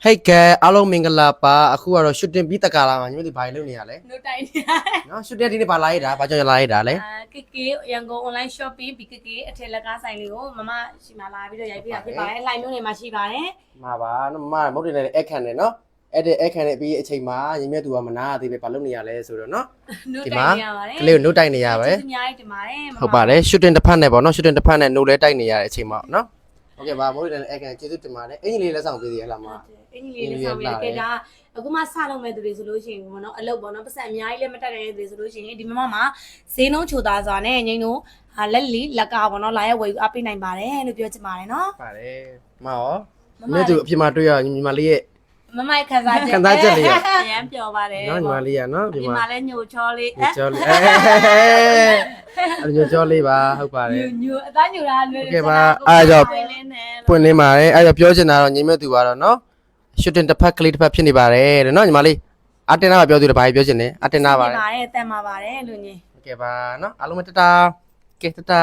ဟိတ်ကဲအားလုံးမင်္ဂလာပါအခုကတော့ရှူတင်ပြီးတက္ကလာမှာညီမတို့ဘာလုပ်နေရလဲ နို့တိုင်နေရ နော်ရှူတင်ဒီနေ့ဘာလာရတာဘာကြောင့်လာရတာလဲ ကေရန်ကုန် online shopping ဘီကေအထက်လက်ကားဆိုင်လေးကိုမမရှိမှလာပြီးတော့ရိုက်ပြတာဖြစ်ပါတယ်။လှိုင်မျိုးနေမှာရှိပါတယ် မှာပါနော်မမုတ်တင်နဲ့အခန့်နဲ့နော်အဲ့ဒီအခန့်နဲ့ပြီးအချိန်မှာညီမတို့ကမနာသေးပဲဘာလုပ်နေရလဲဆိုတော့နော် ။နို့တိုင်နေရပါတယ် ကလေးကိုနှုတ်တိုက်နေရပဲ ။အများကြီးတင်ပါတယ် ဟုတ်ပါတယ်ရှူတင်တစ်ဖက်နဲ့ပေါ့နော်ရှူတင်တစ်ဖက်နဲ့နှုတ်လဲတိုက်နေရတဲ့အချိန်မှာနော်ဟုတ်ကဲ့ပါမုတ်တင်နဲ့အခန့်ကျေးဇူးတင်ပါတယ်အင်္ဂလိပ်လက်ဆောင်ပေးသေးရလားမ အင်္ဂလိပ်လေးဆောင်ပြီးခဲ့တာအခုမှစလုပ်မဲ့သူတွေဆိုလို့ရှိရင်ပေါ့နော်အလုပ်ပေါ့နော်ပတ်စံအများကြီးလည်းမတက်တဲ့သူတွေဆိုလို့ရှိရင်ဒီမမမှာဈေးနှုန်းချိုသားစွာနဲ့ငိမ့်တို့လက်လီလက်ကားပေါ့နော်လာရဝယ်ယူအားပေးနိုင်ပါတယ်လို့ပြောချင်ပါတယ်နော် ပါတယ်မရောမြတ်သူအဖြစ်မှာတွေ့ရညီမလေးရဲ့ မမိုက်ခန်းစားချက် ခန်းစားချက်လေးရ အရန်ပျော်ပါတယ် နော်ညီမလေးရနော် ဒီမှာလည်းညိုချောလေး ညချောလေးအဲ့ညချောလေးပါဟုတ်ပါတယ် ညိုအသားညိုတာလွယ် ကဲပါအဲ့တော့ ပွင့်လင်းတယ် ပွင့်နေပါတယ်အဲ့တော့ပြောချင်တာတော့ညီမသူကတော့နော်ရှူတင်တစ်ဖက်ကလေးတစ်ဖက်ဖြစ်နေပါတယ်တဲ့နော်ညီမလေးအတင်နာကပြောသူတဘာကြီးပြောချင်တယ်အတင်နာပါတယ် ပါတယ်တန်ပါပါတယ်လူကြီး ကဲပါနော်အားလုံးမတတာကဲတတာ